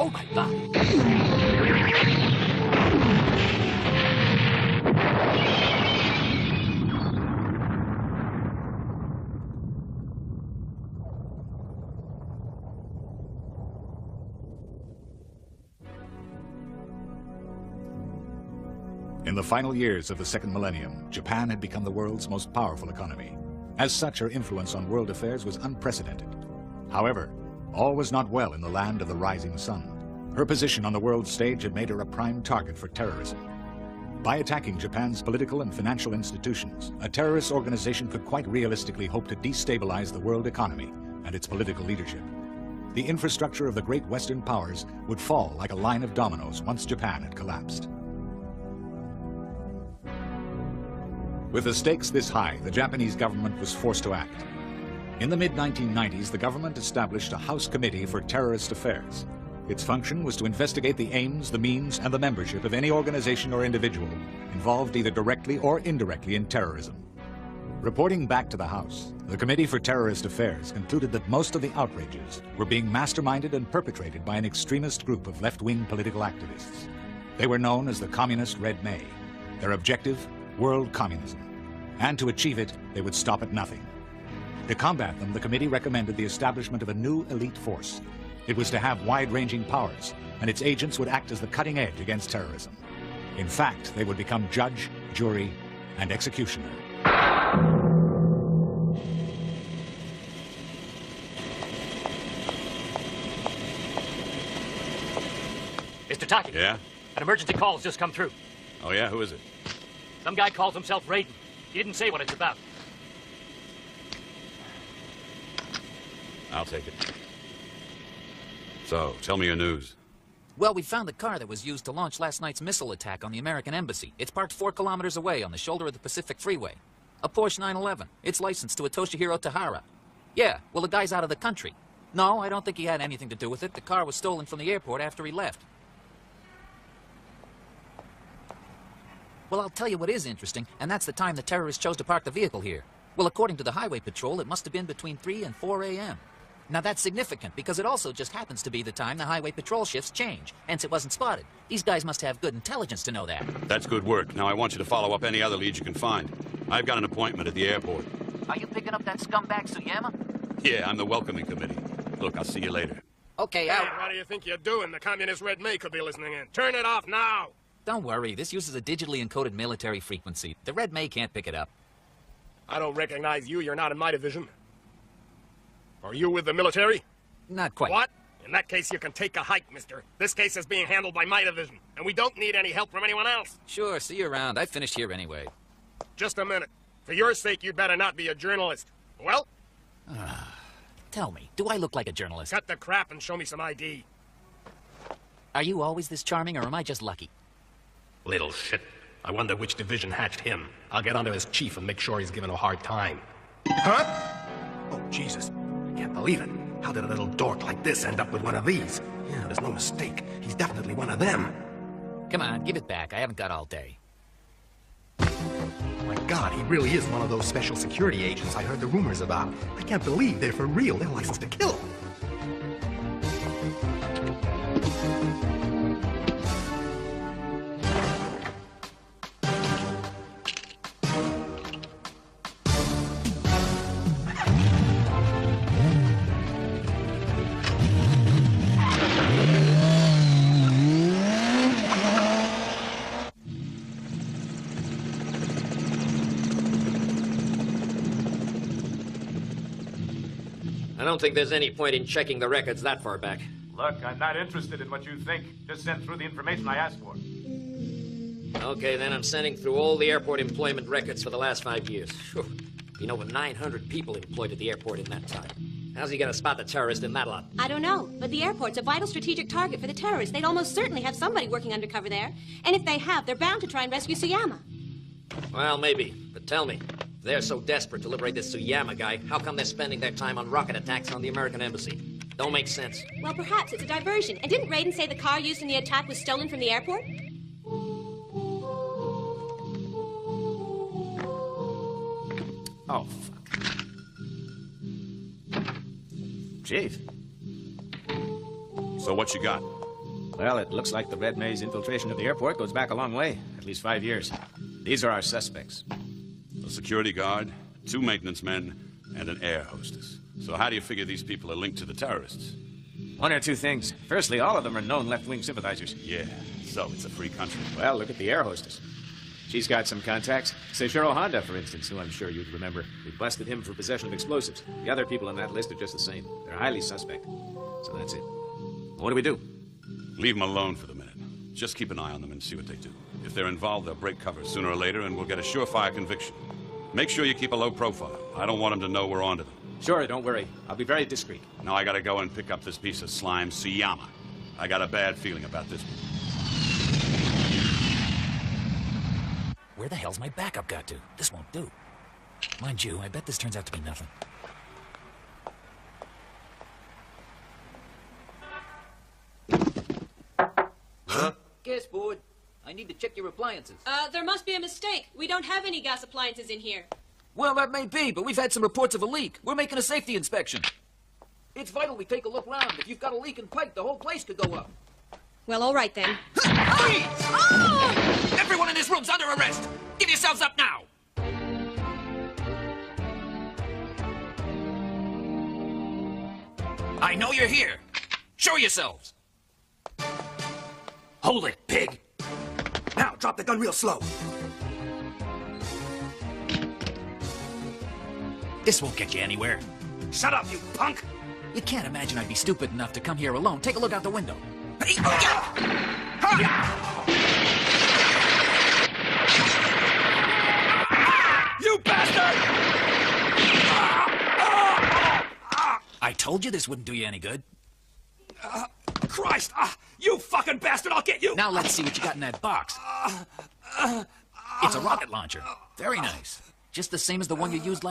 Oh my God. In the final years of the second millennium, Japan had become the world's most powerful economy. As such, her influence on world affairs was unprecedented. However, all was not well in the land of the rising sun. Her position on the world stage had made her a prime target for terrorism. By attacking Japan's political and financial institutions, a terrorist organization could quite realistically hope to destabilize the world economy and its political leadership. The infrastructure of the great Western powers would fall like a line of dominoes once Japan had collapsed. With the stakes this high, the Japanese government was forced to act. In the mid-1990s, the government established a House Committee for Terrorist Affairs. Its function was to investigate the aims, the means, and the membership of any organization or individual involved either directly or indirectly in terrorism. Reporting back to the House, the Committee for Terrorist Affairs concluded that most of the outrages were being masterminded and perpetrated by an extremist group of left-wing political activists. They were known as the Communist Red May. Their objective, world communism. And to achieve it, they would stop at nothing. To combat them, the committee recommended the establishment of a new elite force. It was to have wide-ranging powers, and its agents would act as the cutting edge against terrorism. In fact, they would become judge, jury, and executioner. Mr. Taki. Yeah? An emergency call has just come through. Oh, yeah? Who is it? Some guy calls himself Raiden. He didn't say what it's about. I'll take it. So, tell me your news. Well, we found the car that was used to launch last night's missile attack on the American embassy. It's parked 4 kilometers away on the shoulder of the Pacific Freeway. A Porsche 911. It's licensed to a Toshihiro Tahara. Yeah, well, the guy's out of the country. No, I don't think he had anything to do with it. The car was stolen from the airport after he left. Well, I'll tell you what is interesting, and that's the time the terrorists chose to park the vehicle here. Well, according to the Highway Patrol, it must have been between 3 and 4 a.m. Now, that's significant, because it also just happens to be the time the Highway Patrol shifts change, hence it wasn't spotted. These guys must have good intelligence to know that. That's good work. Now I want you to follow up any other leads you can find. I've got an appointment at the airport. Are you picking up that scumbag Tsuyama? Yeah, I'm the welcoming committee. Look, I'll see you later. Okay, Hey, out. what do you think you're doing? The Communist Red May could be listening in. Turn it off now! Don't worry, this uses a digitally encoded military frequency. The Red May can't pick it up. I don't recognize you. You're not in my division. Are you with the military? Not quite. What? In that case, you can take a hike, mister. This case is being handled by my division, and we don't need any help from anyone else. Sure, see you around. I finished here anyway. Just a minute. For your sake, you'd better not be a journalist. Well? Tell me, do I look like a journalist? Cut the crap and show me some ID. Are you always this charming, or am I just lucky? Little shit. I wonder which division hatched him. I'll get under his chief and make sure he's given a hard time. Huh? Oh, Jesus. I can't believe it. How did a little dork like this end up with one of these? Yeah, there's no mistake. He's definitely one of them. Come on, give it back. I haven't got all day. My God, he really is one of those special security agents I heard the rumors about. I can't believe they're for real. They're licensed to kill. I don't think there's any point in checking the records that far back. Look, I'm not interested in what you think. Just send through the information I asked for. Okay, then I'm sending through all the airport employment records for the last 5 years. Whew. You know, with 900 people employed at the airport in that time. How's he gonna spot the terrorist in that lot? I don't know, but the airport's a vital strategic target for the terrorists. They'd almost certainly have somebody working undercover there. And if they have, they're bound to try and rescue Tsuyama. Well, maybe. But tell me, if they're so desperate to liberate this Tsuyama guy, how come they're spending their time on rocket attacks on the American embassy? Don't make sense. Well, perhaps it's a diversion. And didn't Raiden say the car used in the attack was stolen from the airport? Oh, fuck. Chief. So what you got? Well, it looks like the Red Maze infiltration of the airport goes back a long way. At least 5 years. These are our suspects. A security guard, 2 maintenance men, and an air hostess. So how do you figure these people are linked to the terrorists? One or two things. Firstly, all of them are known left-wing sympathizers. Yeah, so it's a free country. Well, look at the air hostess. She's got some contacts. Seishiro Honda, for instance, who I'm sure you'd remember. We busted him for possession of explosives. The other people on that list are just the same. They're highly suspect. So that's it. What do we do? Leave them alone for the minute. Just keep an eye on them and see what they do. If they're involved, they'll break cover sooner or later, and we'll get a surefire conviction. Make sure you keep a low profile. I don't want them to know we're onto them. Sure, don't worry. I'll be very discreet. Now I gotta go and pick up this piece of slime, Suyama. I got a bad feeling about this one. Where the hell's my backup got to? This won't do. Mind you, I bet this turns out to be nothing. Huh? Gas board. I need to check your appliances. There must be a mistake. We don't have any gas appliances in here. Well, that may be, but we've had some reports of a leak. We're making a safety inspection. It's vital we take a look round. If you've got a leak in pipe, the whole place could go up. Well, all right then. Freeze! Oh! Everyone in this room's under arrest! Give yourselves up now! I know you're here. Show yourselves. Hold it, pig! Now, drop the gun real slow. This won't get you anywhere. Shut up, you punk! You can't imagine I'd be stupid enough to come here alone. Take a look out the window. Hey, You bastard! I told you this wouldn't do you any good. Christ! You fucking bastard! I'll get you! Now let's see what you got in that box. It's a rocket launcher. Very nice. Just the same as the one you used last